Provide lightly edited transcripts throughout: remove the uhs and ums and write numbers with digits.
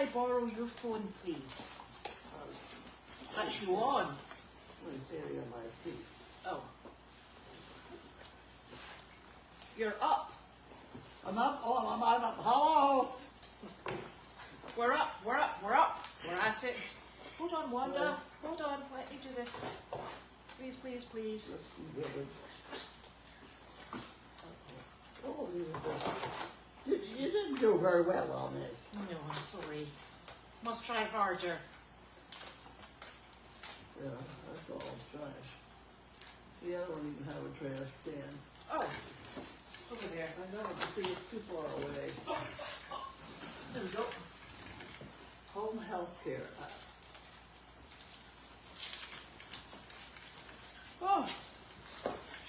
I borrow your phone, please? That's you on. It's area on my feet. Oh. You're up. I'm up. Oh, I'm up. Hello. We're up. We're up. We're up. We're at it. Hold on, Wanda. Hold on. Let me do this. Please, please, please. Oh, you didn't do very well on this. No, I'm sorry. Must try harder. Yeah, that's all trash. See, I don't even have a trash can. Oh, over there. I know, but see, it's too far away. There we go. Home health care. Oh,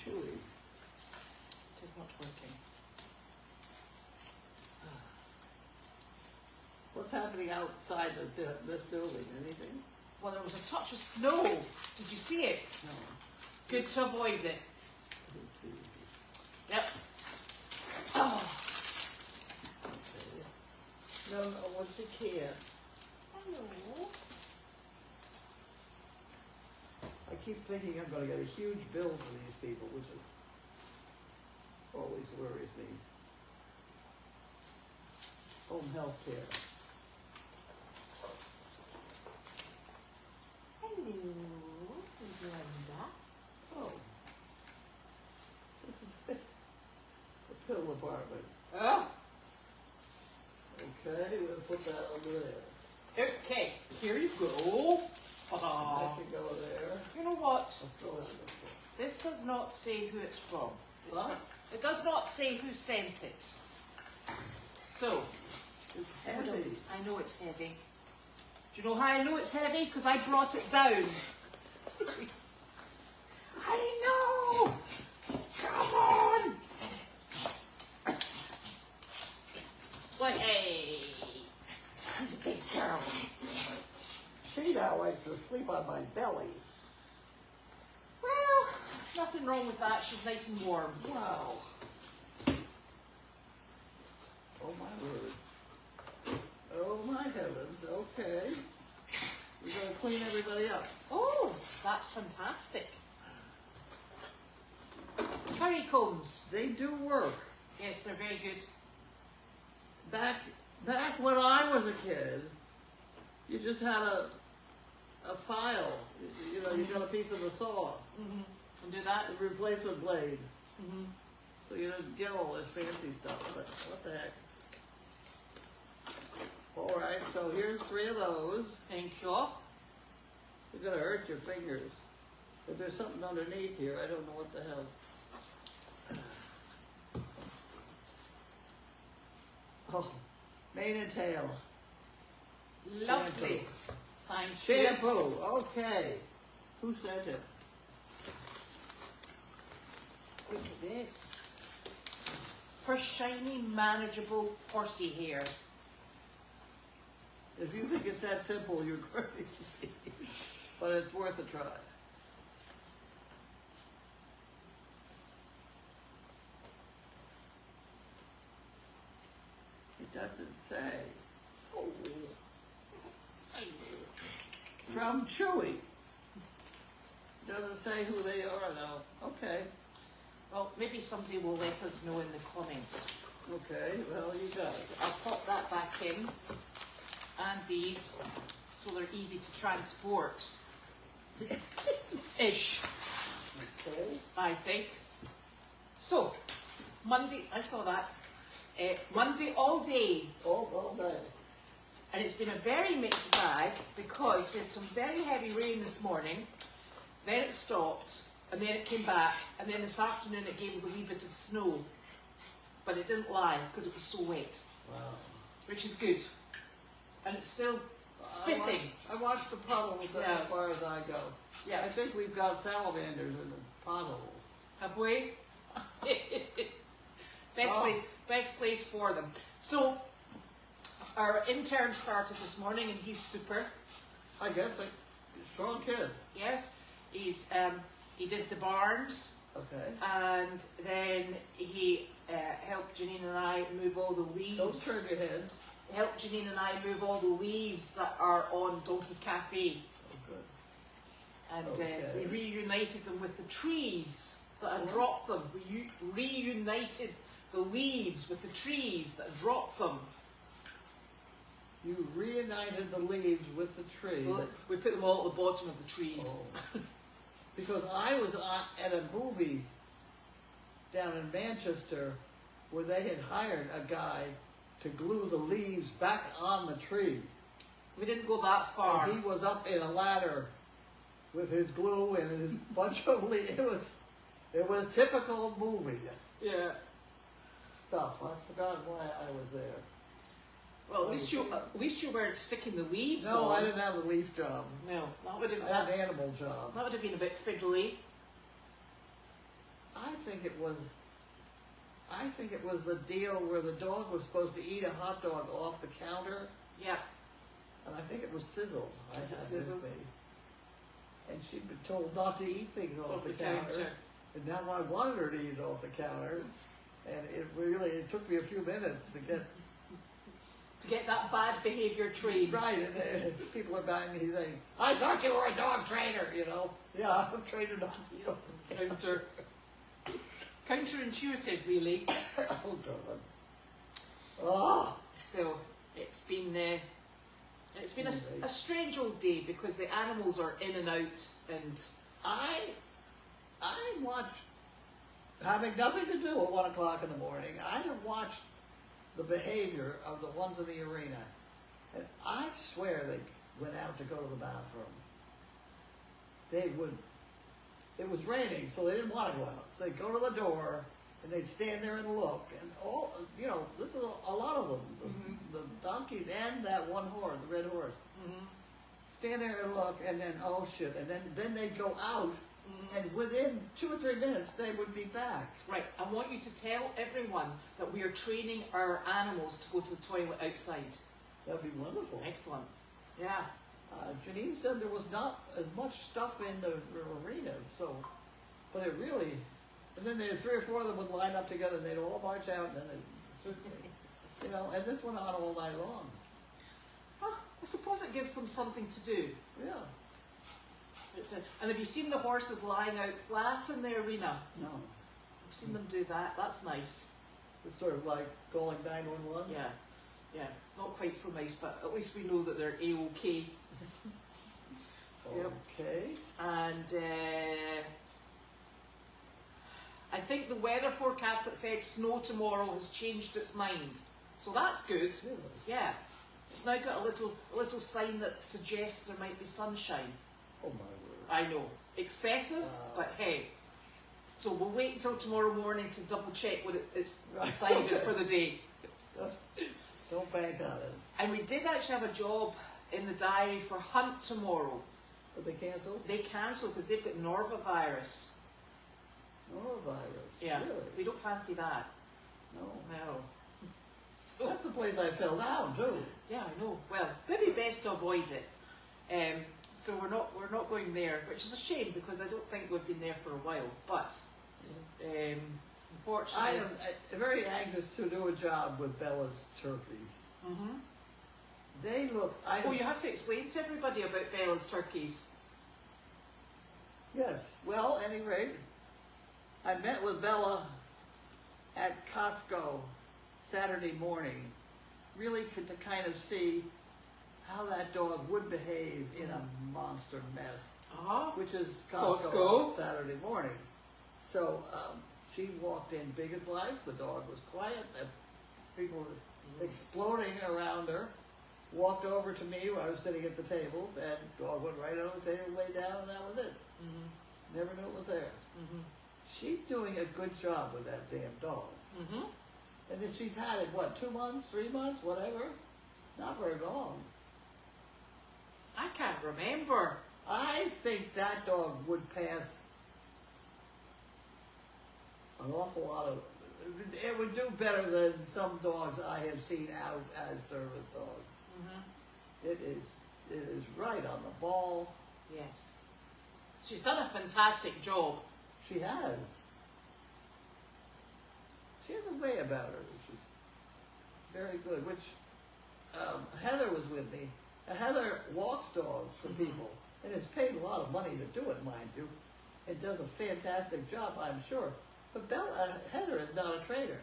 Chewy. it is not working. What's happening outside this building? Anything? Well, there was a touch of snow. Did you see it? No. Good to avoid it. I didn't see anything. Yep. Oh. No, what's the can? Hello. I keep thinking I'm going to get a huge bill from these people, which always worries me. Home health care. Hello, Wanda. Oh. This is the pill apartment. Oh. Okay, we'll put that over there. Okay, here you go. I Oh. can go there. You know what? I'll throw it in the floor. This does not say who it's from. What? It does not say who sent it. So, It's hold on. heavy. I know it's heavy. Do you know how I know it's heavy? Because I brought it down. I know! Come on! But hey, she's a big girl. She now likes to sleep on my belly. Well, nothing wrong with that. She's nice and warm. Wow. Oh my word. Oh my heavens. Okay. We're going to clean everybody up. Oh, that's fantastic. Curry combs. They do work. Yes, they're very good. Back when I was a kid, you just had a file. You know, you got a piece of a saw. Mm-hmm. And do that. A replacement blade. Mm-hmm. So you didn't get all this fancy stuff. But what the heck? All right, so here's 3 of those. Thank you. You're gonna hurt your fingers. But there's something underneath here. I don't know what the hell. Oh, mane and tail. Lovely. Shampoo. Thank you. Shampoo. Okay. Who sent it? Look at this. For shiny, manageable horsey hair. If you think it's that simple, you're crazy. But it's worth a try. It doesn't say. Oh. From Chewy. Doesn't say who they are though. Okay. Well, maybe somebody will let us know in the comments. Okay, well you got it. I'll pop that back in. And these, so they're easy to transport. Ish, Okay. I think. So, Monday, I saw that. Monday all day. All day. And it's been a very mixed bag because we had some very heavy rain this morning. Then it stopped, and then it came back, and then this afternoon it gave us a wee bit of snow. But it didn't lie because it was so wet. Wow. Which is good. And it's still spitting. I watched the puddles Yeah. as far as I go. Yeah. I think we've got salamanders in the potholes. Have we? Best place for them. So, our intern started this morning and he's super. I guess a strong kid. Yes. He did the barns. Okay. And then he helped Janine and I move all the leaves. Don't turn your head. helped Janine and I move all the leaves that are on Donkey Cafe. Oh, good. And Okay. we reunited them with the trees that had dropped them. We reunited the leaves with the trees that had dropped them. You reunited the leaves with the tree. Well, we put them all at the bottom of the trees. Oh. Because I was at a movie down in Manchester where they had hired a guy to glue the leaves back on the tree. We didn't go that far. And he was up in a ladder with his glue and his bunch of leaves. It was typical movie Yeah. stuff. I forgot why I was there. Well, at least you weren't sticking the leaves No, on. I didn't have the leaf job. No, that would have I had an animal job. that would have been a bit fiddly. I think it was the deal where the dog was supposed to eat a hot dog off the counter, Yeah. and I think it was Sizzle. I Was it had Sizzle? with me. And she'd been told not to eat things off the counter. And now I wanted her to eat it off the counter. And it took me a few minutes to get that bad behaviour trained. right. And people are buying me saying, I thought you were a dog trainer, you know. Yeah, I'm trained not to eat off the counter. Counterintuitive, really. Oh, God. Oh. So it's been a strange old day because the animals are in and out, and I watched, having nothing to do at 1 o'clock in the morning, I have watched the behavior of the ones in the arena. And I swear they went out to go to the bathroom. It was raining, so they didn't want to go out. So they'd go to the door, and they'd stand there and look. And this is a lot of them, the donkeys and that one horse, the red horse. Mm-hmm. Stand there and look, and then, oh shit, and then they'd go out, and within 2 or 3 minutes, they would be back. Right, I want you to tell everyone that we are training our animals to go to the toilet outside. That'd be wonderful. Excellent. Yeah. Janine said there was not as much stuff in the arena, but it really, and then there's 3 or 4 of them would line up together, and they'd all march out, and then and this went on all night long. I suppose it gives them something to do. Yeah. And have you seen the horses lying out flat in the arena? No. I've seen them do that. That's nice. It's sort of like calling 911. Yeah. Yeah. Not quite so nice, but at least we know that they're A-OK. Okay. And I think the weather forecast that said snow tomorrow has changed its mind. So that's good. Really? Yeah. It's now got a little sign that suggests there might be sunshine. Oh my word. I know. Excessive, but hey. So we'll wait until tomorrow morning to double check what it's decided for the day. Don't bank on it. And we did actually have a job in the diary for Hunt tomorrow. But they canceled? They cancelled because they've got Norvavirus. Norovirus? Yeah. Really? We don't fancy that. No. No. So, That's the place I fell down too. yeah, I know. Well, maybe best to avoid it. So we're not going there, which is a shame because I don't think we've been there for a while. But unfortunately, I am very anxious to do a job with Bella's turkeys. Mm-hmm. They look. You have to explain to everybody about Bella's turkeys. Yes. Well, at any rate, I met with Bella at Costco Saturday morning, really to kind of see how that dog would behave in a monster mess, which is Costco on Saturday morning. So she walked in big as life. The dog was quiet. The people exploding around her. Walked over to me where I was sitting at the tables, and the dog went right on the table, lay down, and that was it. Mm-hmm. Never knew it was there. Mm-hmm. She's doing a good job with that damn dog. Mm-hmm. And then she's had it, 2 months, 3 months, whatever? Not very long. I can't remember. I think that dog would pass an awful lot of... It would do better than some dogs I have seen out as service dogs. Mm-hmm. It is right on the ball. Yes. She's done a fantastic job. She has. She has a way about her which is very good, which Heather was with me. Heather walks dogs for people and has paid a lot of money to do it, mind you. It does a fantastic job, I'm sure. But Heather is not a trainer.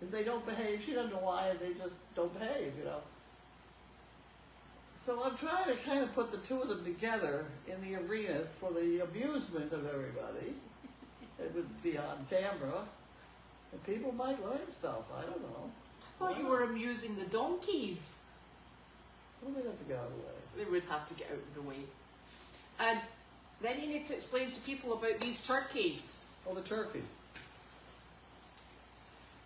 If they don't behave, she doesn't know why, they just don't behave, you know. So I'm trying to kind of put the two of them together in the arena for the amusement of everybody. It would be on camera, and people might learn stuff. I don't know. I thought you were amusing the donkeys. Well, they have to get out of the way. They would have to get out of the way. And then you need to explain to people about these turkeys. Oh, the turkeys.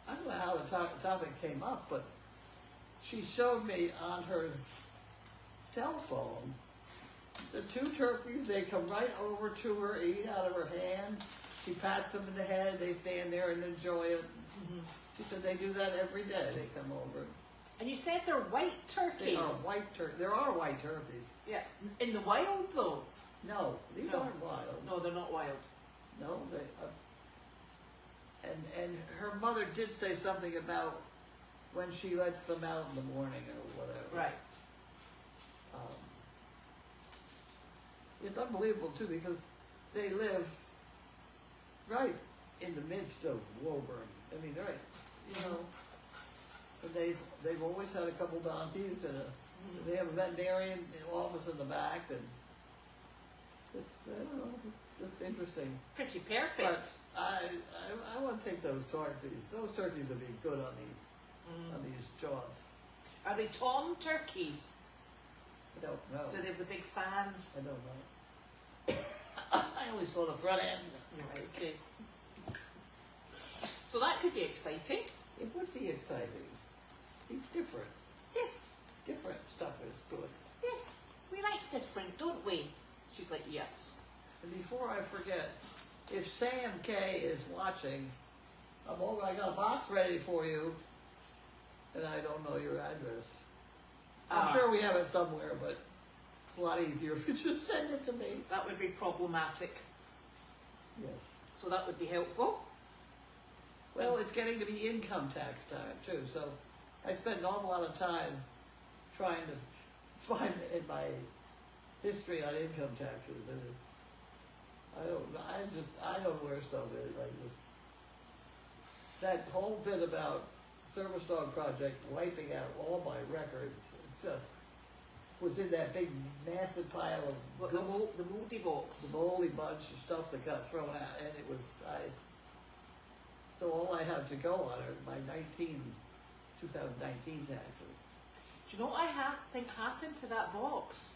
I don't know how the topic came up, but she showed me on her cell phone the two turkeys. They come right over to her, eat out of her hand. She pats them in the head. They stand there and enjoy it. She said they do that every day. They come over. And you said they're white turkeys. They are white turkeys. There are white turkeys. Yeah. In the wild, though? No, these aren't wild. No, they're not wild. No, they. And her mother did say something about when she lets them out in the morning or whatever. Right. It's unbelievable too because they live right in the midst of Woburn. I mean, right, you know. And they've always had a couple donkeys and they have a veterinarian office in the back, and it's I don't know, it's just interesting. Pretty perfect. But I want to take those turkeys. Those turkeys would be good on these jaws. Are they tom turkeys? I don't know. Do they have the big fans? I don't know. I only saw the front end. Right, okay. So that could be exciting. It would be exciting. It's different. Yes. Different stuff is good. Yes. We like different, don't we? She's like, yes. And before I forget, if Sam K is watching, I got a box ready for you, and I don't know your address. I'm sure we have it somewhere, but it's a lot easier if you just send it to me. That would be problematic. Yes. So that would be helpful. Well, it's getting to be income tax time, too, so I spent an awful lot of time trying to find in my history on income taxes, and it's, I don't know where stuff is. That whole bit about Service Dog Project wiping out all my records, just was in that big massive pile of The moldy box. the moldy bunch of stuff that got thrown out, and it was, so all I have to go on are my 2019 taxes. Do you know what I think happened to that box?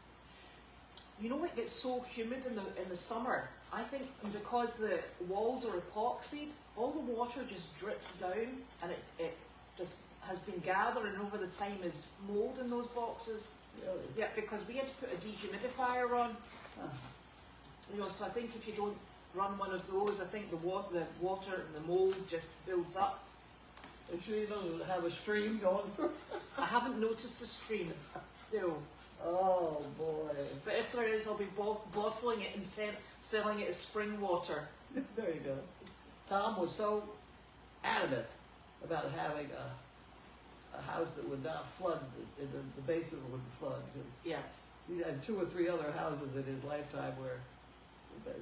You know it gets so humid in the summer. I think because the walls are epoxied, all the water just drips down, and it just has been gathering over the time as mold in those boxes. Really? Yeah, because we had to put a dehumidifier on. Uh-huh. You know, so I think if you don't run one of those, I think the water and the mold just builds up. Make sure you don't have a stream going through. I haven't noticed a stream. No. Oh boy. But if there is, I'll be bottling it and selling it as spring water. There you go. Tom was so adamant about having a house that would not flood, the basement wouldn't flood. Yeah. He had 2 or 3 other houses in his lifetime where the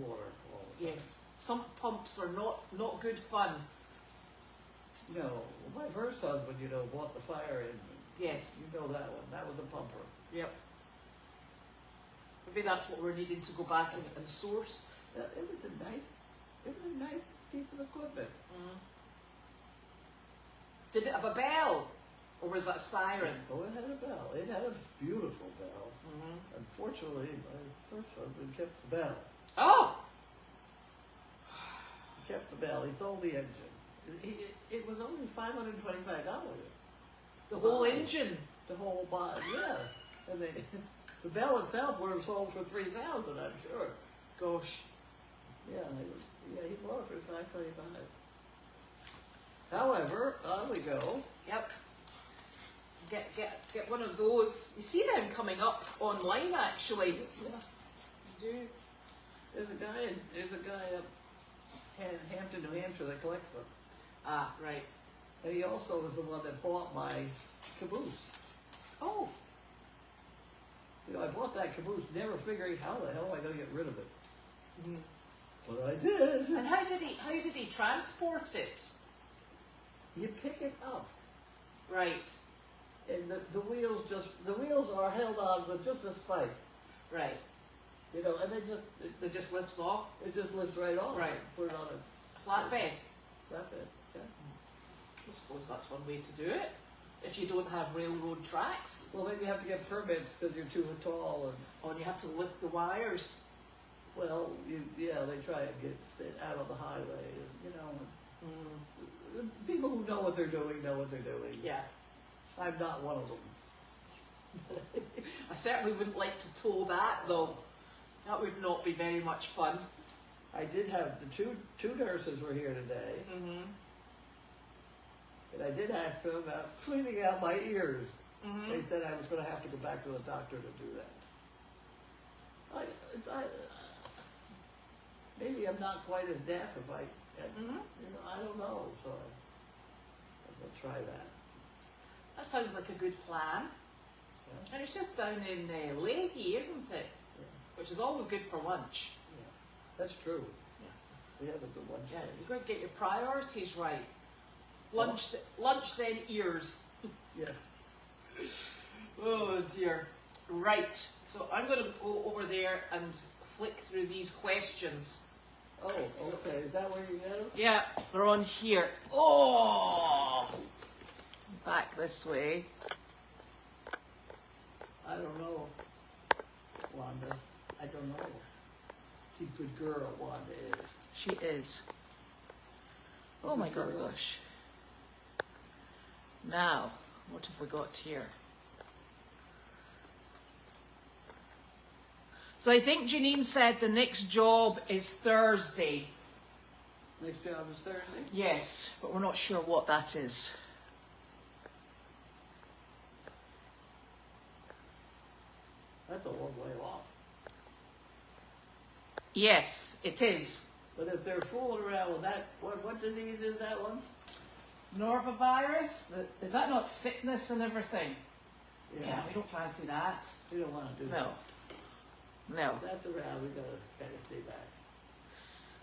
water all the time. Yes. Some pumps are not good fun. No. Well, my first husband, bought the fire engine. Yes. You know that one. That was a pumper. Yep. Maybe that's what we're needing to go back and source. It was a nice piece of equipment. Did it have a bell? Or was that a siren? Oh, it had a bell. It had a beautiful bell. Unfortunately, my first husband kept the bell. Oh! He kept the bell. He sold the engine. It was only $525. The whole engine? The whole body, yeah. And the bell itself would have sold for $3,000, I'm sure. Gosh. Yeah, he bought it for $525. However, on we go. Yep. Get one of those. You see them coming up online, actually. Yeah. You do. There's a guy up in Hampton, New Hampshire that collects them. Ah, right. And he also was the one that bought my caboose. Oh, You know, I bought that caboose never figuring how the hell am I going to get rid of it. mm. But I did. And how did he transport it? You pick it up. Right, And the wheels are held on with just a spike. right. You know, and It just lifts off. it just lifts right off. Right. Put it on A flatbed. flatbed. Yeah. I suppose that's one way to do it. If you don't have railroad tracks, Well, then you have to get permits because you're too tall, and you have to lift the wires. well, they try and get it out of the highway, and you know, Mm. the people who know what they're doing know what they're doing. Yeah, I'm not one of them. I certainly wouldn't like to tow that though. That would not be very much fun. I did have the two nurses were here today, Mm-hmm. and I did ask them about cleaning out my ears. Mm-hmm. They said I was going to have to go back to the doctor to do that. Maybe I'm not quite as deaf if I, Mm-hmm. you know, I don't know. So I'm going to try that. That sounds like a good plan. Yeah. And it's just down in Leahy, isn't it? Yeah. Which is always good for lunch. Yeah. That's true. Yeah. We have a good one. Yeah, you've got to get your priorities right. Lunch then ears. Yes. Oh dear. Right, so I'm going to go over there and flick through these questions. Oh, okay. Is that where you get them? Yeah, they're on here. Oh! Back this way. I don't know, Wanda. I don't know. She's a good girl, Wanda is. She is. Oh my gosh. Now, what have we got here? So I think Janine said the next job is Thursday. Next job is Thursday? Yes, but we're not sure what that is. That's a long way off. Yes, it is. But if they're fooling around with that, what disease is that one? Norvavirus? Is that not sickness and everything? Yeah, we don't fancy that. We don't want to do No. that. No. If that's around, we gotta kind of stay back.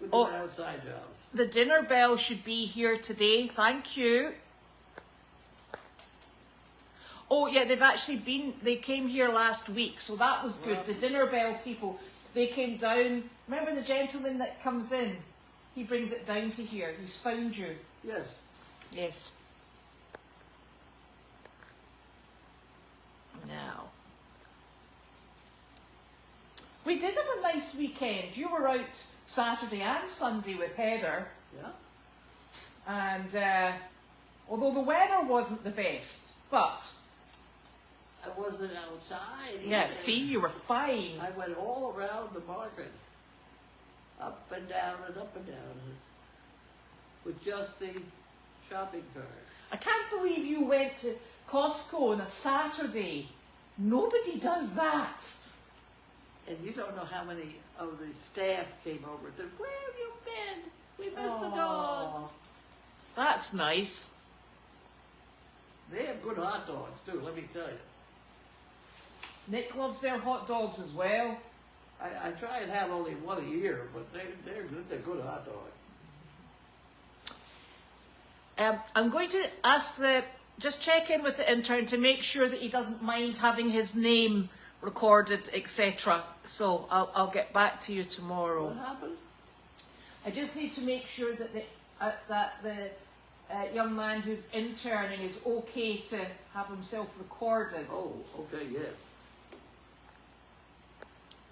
We're Oh. doing outside jobs. The dinner bell should be here today. Thank you. Oh yeah, they came here last week, so that was good. Wow. The dinner bell people, they came down. Remember the gentleman that comes in? He brings it down to here. He's found you. Yes. Yes. Now. We did have a nice weekend. You were out Saturday and Sunday with Heather. Yeah. And although the weather wasn't the best, but I wasn't outside. yeah, either. see, you were fine. I went all around the market, up and down and up and down, with just the shopping cart. I can't believe you went to Costco on a Saturday. Nobody does that. And you don't know how many of the staff came over and said, "Where have you been? We missed the dog." Aw, that's nice. They have good hot dogs too, let me tell you. Nick loves their hot dogs as well. I try and have only one a year, but they're good. They're good hot dogs. I'm going to ask just check in with the intern to make sure that he doesn't mind having his name recorded, etc. So I'll get back to you tomorrow. What happened? I just need to make sure that the young man who's interning is okay to have himself recorded. Oh, okay, yes.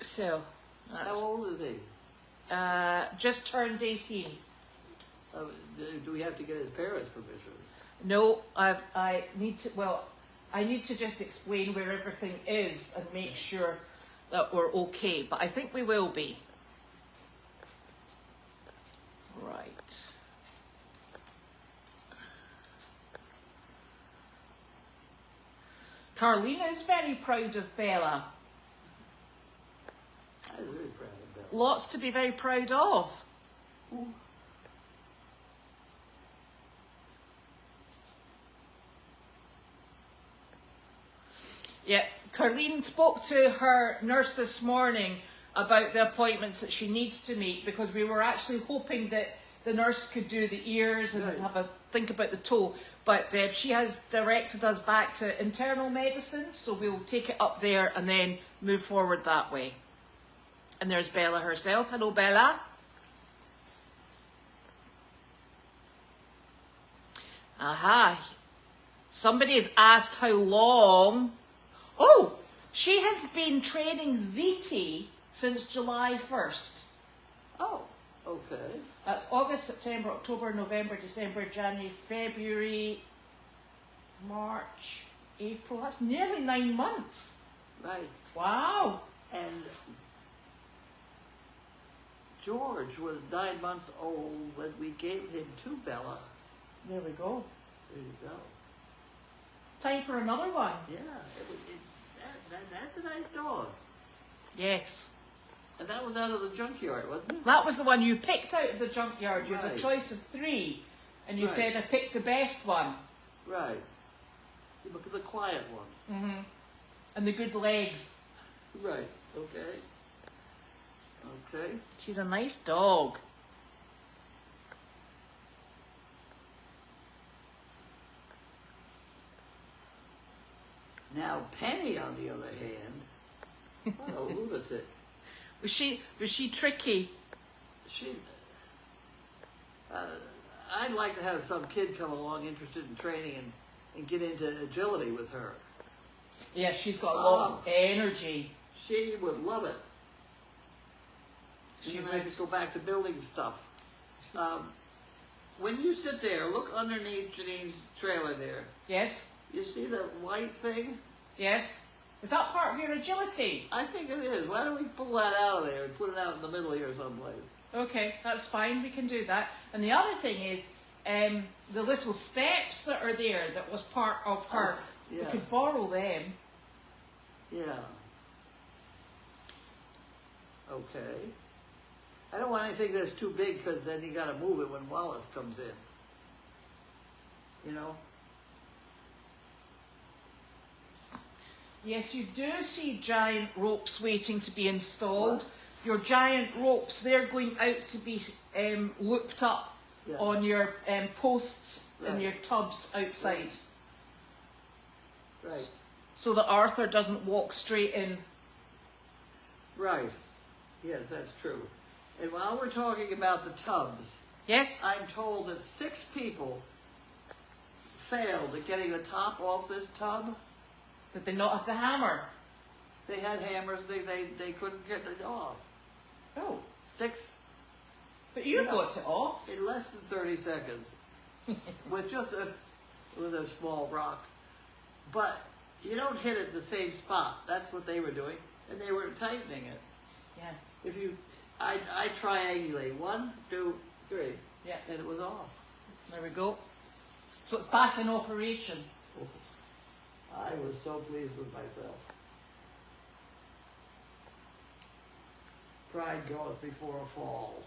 So How that's old is he? just turned 18. Do we have to get his parents' permission? No, I need to just explain where everything is and make sure that we're okay, but I think we will be. Right. Carlene is very proud of Bella. I'm really proud of that. Lots to be very proud of. Yeah, Carlene spoke to her nurse this morning about the appointments that she needs to make, because we were actually hoping that the nurse could do the ears and have a think about the toe. But she has directed us back to internal medicine, so we'll take it up there and then move forward that way. And there's Bella herself. Hello, Bella. Aha. Somebody has asked how long. Oh, she has been training ZT since July 1st. Oh, okay. That's August, September, October, November, December, January, February, March, April. That's nearly 9 months. Right. Wow. And George was 9 months old when we gave him to Bella. There we go. There you go. Time for another one. Yeah, that's a nice dog. Yes. And that was out of the junkyard, wasn't it? That was the one you picked out of the junkyard. You had a Right. choice of 3. And you Right. said, I picked the best one. Right. The quiet one. Mm-hmm. And the good legs. Right. Okay. Okay. She's a nice dog. Now Penny, on the other hand, what a lunatic. Was she tricky? She. I'd like to have some kid come along interested in training and get into agility with her. Yeah, she's got a lot of energy. She would love it. She and would. I could go back to building stuff. When you sit there, look underneath Janine's trailer there. Yes? You see the white thing? Yes? Is that part of your agility? I think it is. Why don't we pull that out of there and put it out in the middle here someplace? Okay, that's fine. We can do that. And the other thing is, the little steps that are there that was part of her. Yeah. We could borrow them. Yeah. Okay. I don't want anything that's too big, because then you got to move it when Wallace comes in. You know? Yes, you do see giant ropes waiting to be installed. What? Your giant ropes, they're going out to be looped up on your posts and your tubs outside. Right. So that Arthur doesn't walk straight in. Right. Yes, that's true. And while we're talking about the tubs, Yes? I'm told that 6 people failed at getting the top off this tub. Did they not have the hammer? They had hammers, they couldn't get it off. Oh. 6 But you Yeah. got it off. in less than 30 seconds with just with a small rock. But you don't hit it in the same spot. That's what they were doing, and they were tightening it. Yeah. If you, I triangulate 1, 2, 3, Yeah. and it was off. There we go. So it's back in operation. I was so pleased with myself. Pride goeth before a fall.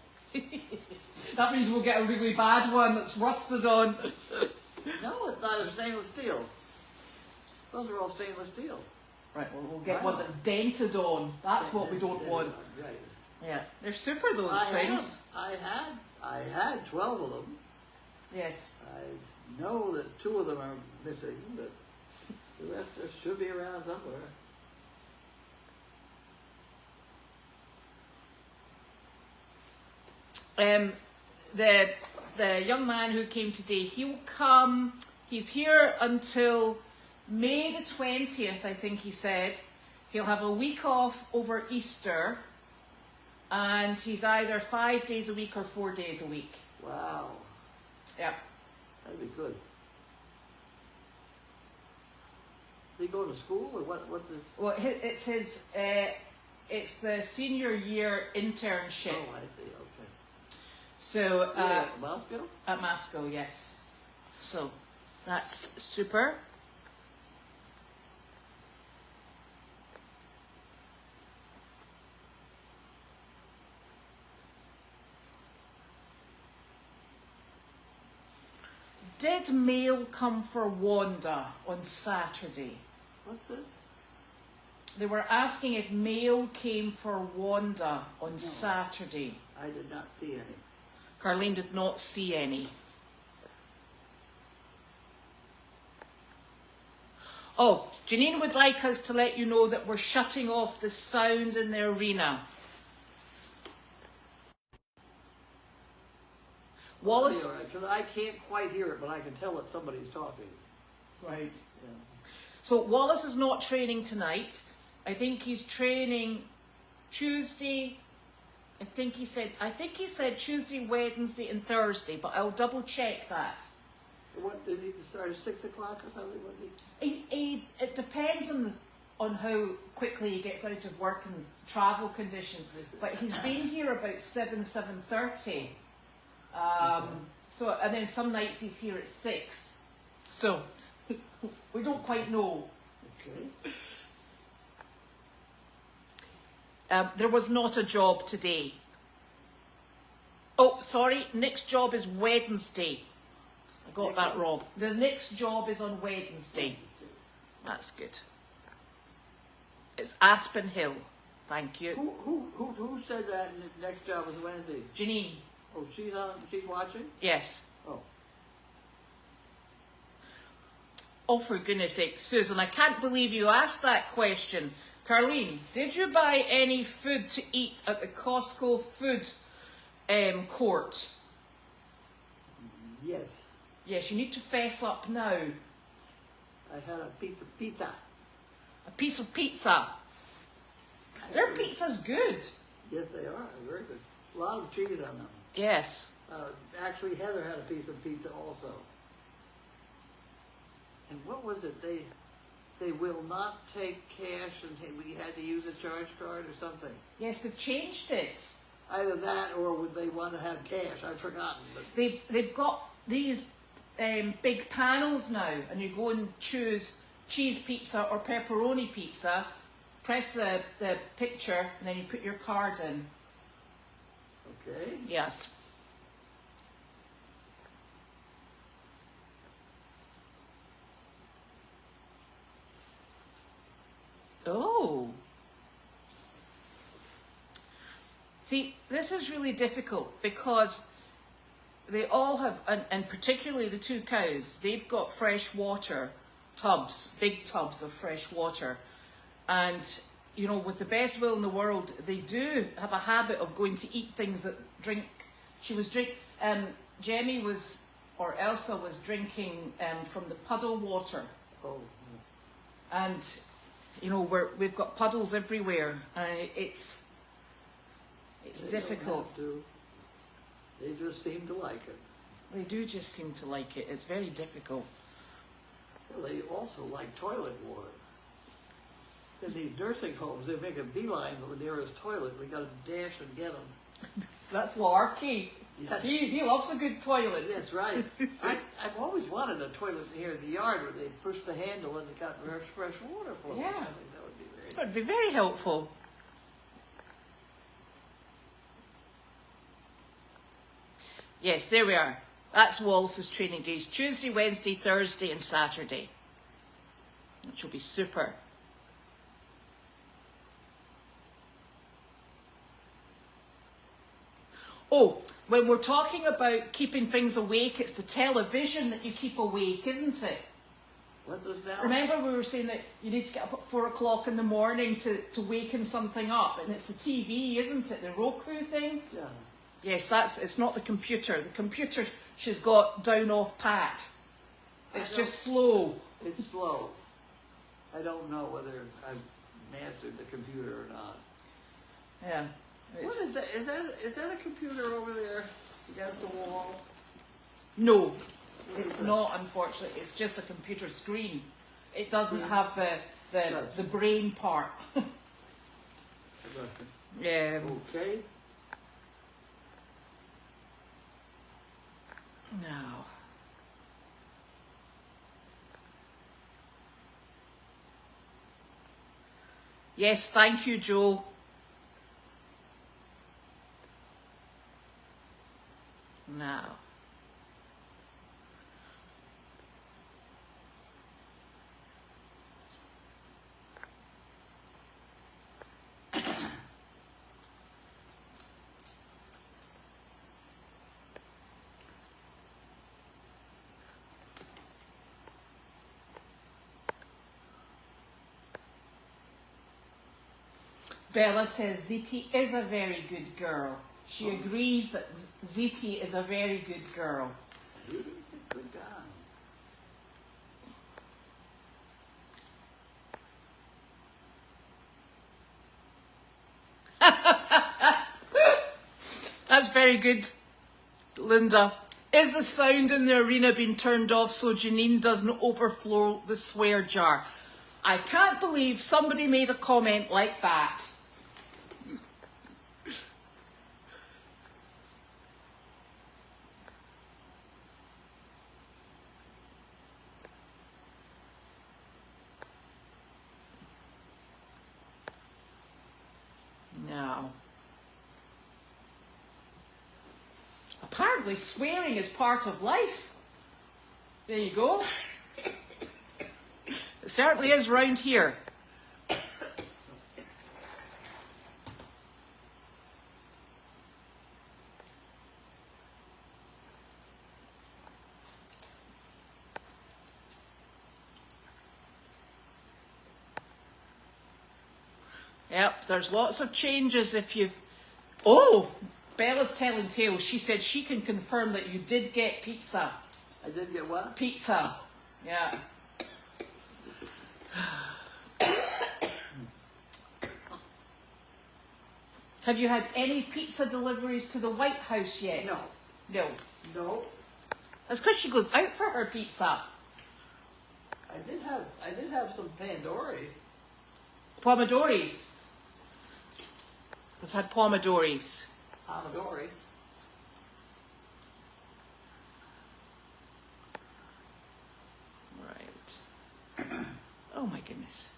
That means we'll get a really bad one that's rusted on. No, it's not a stainless steel. Those are all stainless steel. Right, well, we'll get one that's dented on. That's what we don't want. Right. Yeah, they're super, those things. I had 12 of them. Yes. I know that 2 of them are missing, but the rest should be around somewhere. The young man who came today, he'll come. He's here until May the 20th, I think he said. He'll have a week off over Easter, and he's either 5 days a week or 4 days a week. Wow. Yeah. That'd be good. Did he go to school, or what's this? Well, it's his. It's the senior year internship. Oh, I see. Okay. So Yeah, Moscow? at Moscow, yes. So that's super. Did mail come for Wanda on Saturday? What's this? They were asking if mail came for Wanda on Saturday. I did not see any. Carlene did not see any. Oh, Janine would like us to let you know that we're shutting off the sound in the arena. Wallace... Because I can't quite hear it, but I can tell that somebody's talking. Right. Yeah. So Wallace is not training tonight. I think he's training Tuesday. I think he said Tuesday, Wednesday and Thursday, but I'll double check that. What, did he start at 6 o'clock or something? Was he? It depends on how quickly he gets out of work and travel conditions. But he's been here about 7:30. So, and then some nights he's here at 6. So we don't quite know. Okay. There was not a job today. Oh, sorry, Nick's job is Wednesday. I got that wrong. The next job is on Wednesday. That's good. It's Aspen Hill. Thank you. Who said that next job was Wednesday? Janine. Oh, she's watching? Yes. Oh. Oh, for goodness sake, Susan, I can't believe you asked that question. Carlene, did you buy any food to eat at the Costco food court? Yes. Yes, you need to fess up now. I had a piece of pizza. A piece of pizza. Their pizza's good. Yes, they are. Very good. A lot of cheese on them. Yes. Actually, Heather had a piece of pizza also. And what was it? They will not take cash, and we had to use a charge card or something. Yes, they've changed it. Either that, or would they want to have cash? I've forgotten. But They've got these big panels now, and you go and choose cheese pizza or pepperoni pizza. Press the picture, and then you put your card in. okay. Yes. Oh. See, this is really difficult because they all have, and particularly the 2 cows, they've got fresh water tubs, big tubs of fresh water. And, you know, with the best will in the world, they do have a habit of going to eat things that drink. Jemmy was, or Elsa was drinking from the puddle water. Oh. And, you know, we've got puddles everywhere. It's difficult. Don't have to. They just seem to like it. They do just seem to like it. It's very difficult. Well, they also like toilet water. In these nursing homes, they make a beeline for the nearest toilet. We got to dash and get them. That's Larky. Yes. He loves a good toilet. That's right. I've always wanted a toilet here in the yard where they push the handle and it got fresh water for them. Yeah. I think that would be very nice. That would be very helpful. Yes, there we are. That's Wallace's training days. Tuesday, Wednesday, Thursday and Saturday. Which will be super. Oh, when we're talking about keeping things awake, it's the television that you keep awake, isn't it? What's this now? Remember we were saying that you need to get up at 4 o'clock in the morning to waken something up, and it's the TV, isn't it? The Roku thing? Yeah. Yes, it's not the computer. The computer she's got down off pat. It's just slow. It's slow. I don't know whether I've mastered the computer or not. Yeah. What is that? Is that a computer over there against the wall? No, it's not, unfortunately. It's just a computer screen. It doesn't have the brain part. Yeah. Okay. No. Yes, thank you, Joe. Now. Bella says Ziti is a very good girl. She agrees that Ziti is a very good girl. Ziti's a good guy. That's very good, Linda. Is the sound in the arena being turned off so Janine doesn't overflow the swear jar? I can't believe somebody made a comment like that. No. Apparently swearing is part of life. There you go. It certainly is round here. Yep, there's lots of changes if you've... Oh, Bella's telling tales. She said she can confirm that you did get pizza. I did get what? Pizza. Yeah. Have you had any pizza deliveries to the White House yet? No. No. No. That's because she goes out for her pizza. I did have some Pandori. Pomodoris. We've had pomodoris. Pomodori. Right. Oh my goodness.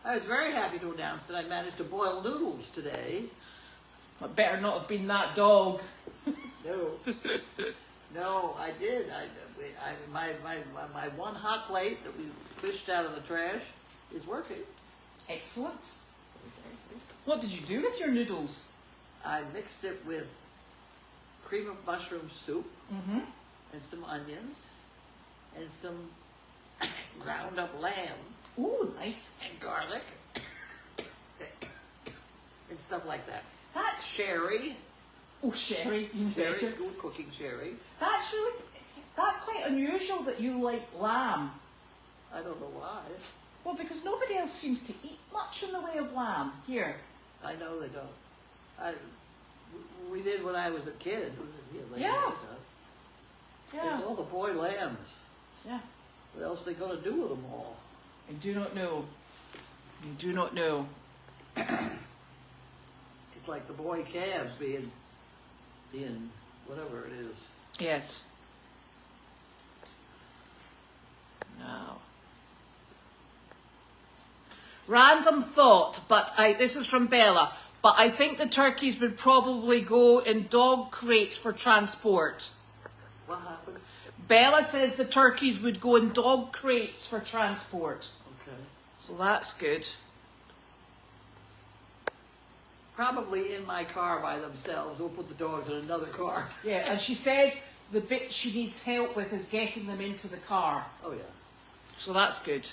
I was very happy to announce that I managed to boil noodles today. It better not have been that dog. No. No, I did. My one hot plate that we fished out of the trash is working. Excellent. What did you do with your noodles? I mixed it with cream of mushroom soup Mm-hmm. and some onions and some ground up lamb Ooh, nice. and garlic and stuff like that. That's Sherry. Oh, sherry. Even Sherry, better. good cooking sherry. That's really... That's quite unusual that you like lamb. I don't know why. Well, because nobody else seems to eat much in the way of lamb. Here. I know they don't. We did when I was a kid. Yeah. Yeah. There's all the boy lambs. Yeah. What else are they going to do with them all? I do not know. I do not know. It's like the boy calves being whatever it is. Yes. No. Random thought, but this is from Bella, but I think the turkeys would probably go in dog crates for transport. What happened? Bella says the turkeys would go in dog crates for transport. Okay. So that's good. Probably in my car by themselves. We'll put the dogs in another car. Yeah, and she says the bit she needs help with is getting them into the car. Oh, yeah. So that's good.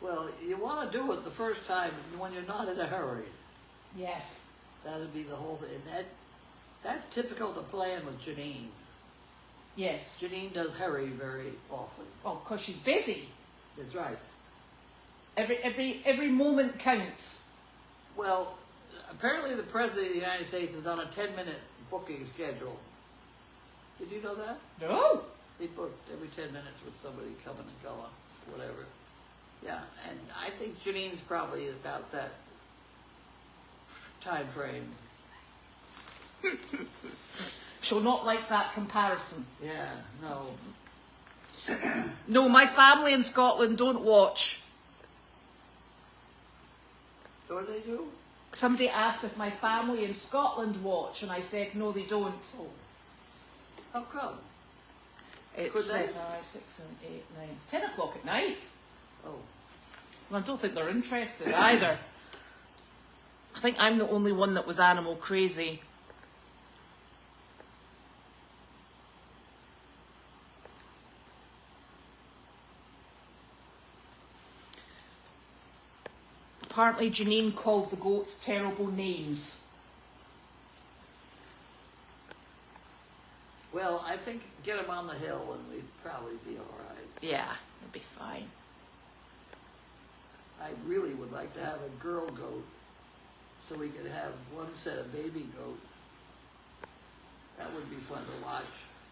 Well, you want to do it the first time when you're not in a hurry. Yes. That'd be the whole thing. And that's difficult to plan with Janine. Yes. Janine does hurry very often. Well, because she's busy. That's right. Every moment counts. Well, apparently the President of the United States is on a 10-minute booking schedule. Did you know that? No. He booked every 10 minutes with somebody coming and going, whatever. Yeah, and I think Janine's probably about that time frame. She'll not like that comparison. Yeah, no. No, my family in Scotland don't watch. What do they do? Somebody asked if my family in Scotland watch, and I said no, they don't. Oh. How come? It's Could they? 5, 6, 7, 8, 9. It's 10 o'clock at night. Oh. Well, I don't think they're interested either. I think I'm the only one that was animal crazy. Apparently Janine called the goats terrible names. Well, I think get them on the hill and we'd probably be all right. Yeah, it'll be fine. I really would like to have a girl goat so we could have one set of baby goats. That would be fun to watch.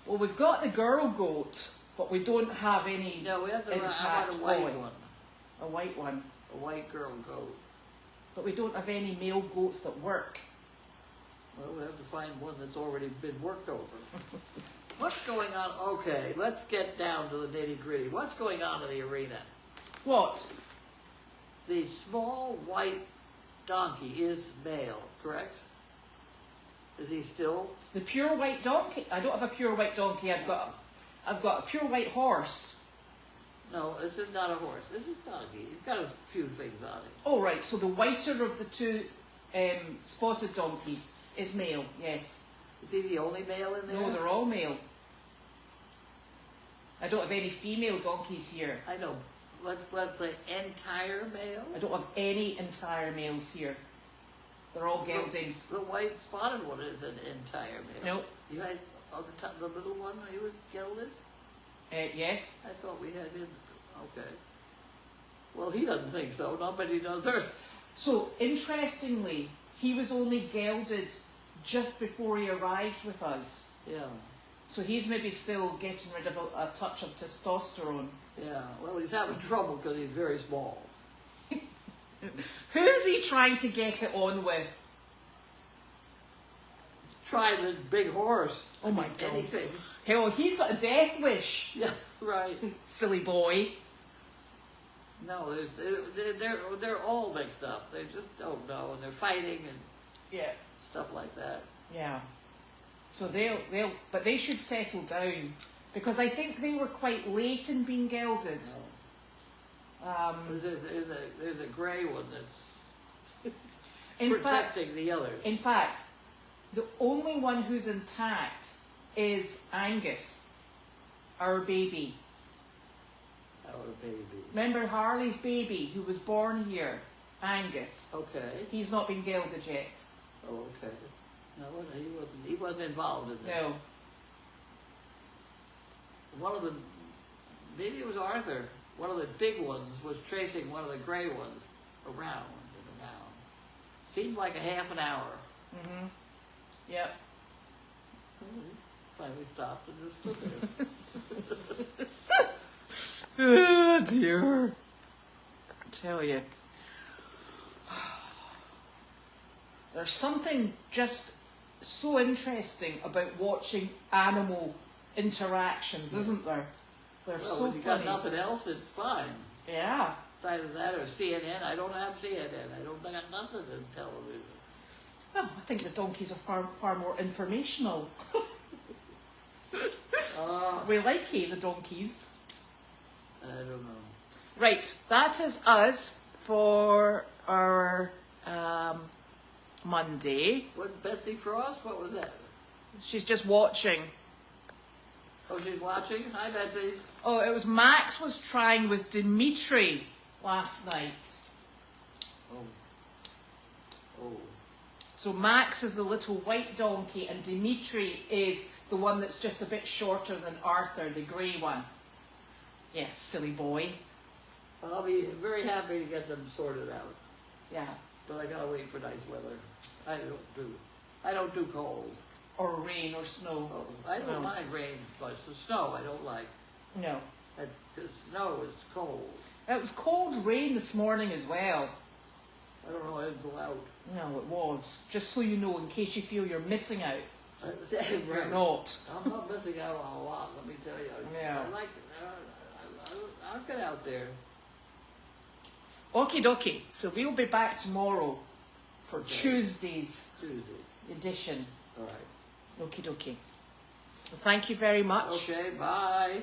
Well, we've got the girl goat, but we don't have any. No, we have to. I intact want a white boy. one. A white one. A white girl goat. But we don't have any male goats that work. Well, we have to find one that's already been worked over. What's going on? Okay, let's get down to the nitty-gritty. What's going on in the arena? What? The small white donkey is male, correct? Is he still? The pure white donkey? I don't have a pure white donkey. I've got a pure white horse. No, this is not a horse. This is donkey. He's got a few things on him. Oh, right. So the whiter of the two spotted donkeys is male, yes. Is he the only male in there? No, they're all male. I don't have any female donkeys here. I know. Let's say entire male. I don't have any entire males here. They're all geldings. The white spotted one is an entire male. No. You had the little one. He was gelded. Yes. I thought we had him. Okay. Well, he doesn't think so. Nobody does her. So interestingly, he was only gelded just before he arrived with us. Yeah. So he's maybe still getting rid of a touch of testosterone. Yeah. Well, he's having trouble because he's very small. Who's he trying to get it on with? Try the big horse. Oh my God. Anything. Hell, he's got a death wish. Yeah. Right. Silly boy. No, they're all mixed up. They just don't know, and they're fighting and Yeah. stuff like that. Yeah. So but they should settle down, because I think they were quite late in being gelded. No. There's a grey one that's protecting the others. In fact, the only one who's intact is Angus, our baby. Our baby. Remember Harley's baby who was born here, Angus. Okay. He's not been gelded yet. Oh, okay. No, he wasn't involved in that. No. One of the, maybe it was Arthur, one of the big ones was tracing one of the grey ones around and around. Seemed like a half an hour. Mm-hmm. Yep. Finally stopped and just stood there. Oh dear. I tell you. There's something just so interesting about watching animal interactions, isn't there? They're so when you funny. got nothing else, it's fine. Yeah. It's either that or CNN. I don't have CNN. I got nothing in television. Well, I think the donkeys are far more informational. We like the donkeys. I don't know. Right, that is us for our Monday. What, Betsy Frost? What was that? She's just watching. Oh, she's watching? Hi, Betsy. Oh, it was Max was trying with Dimitri last night. Oh. Oh. So Max is the little white donkey and Dimitri is the one that's just a bit shorter than Arthur, the grey one. Yeah, silly boy. I'll be very happy to get them sorted out. Yeah. But I gotta wait for nice weather. I don't do cold. Or rain or snow. Oh, I don't mind rain, but the snow I don't like. No. Because snow is cold. It was cold rain this morning as well. I don't know, I didn't go out. No, it was. Just so you know, in case you feel you're missing out. You're Right. not. I'm not missing out on a lot, let me tell you. Yeah. I like I'll get out there. Okie dokie. So we'll be back tomorrow for Tuesday's edition. All right. Okie dokie. Well, thank you very much. Okay, bye.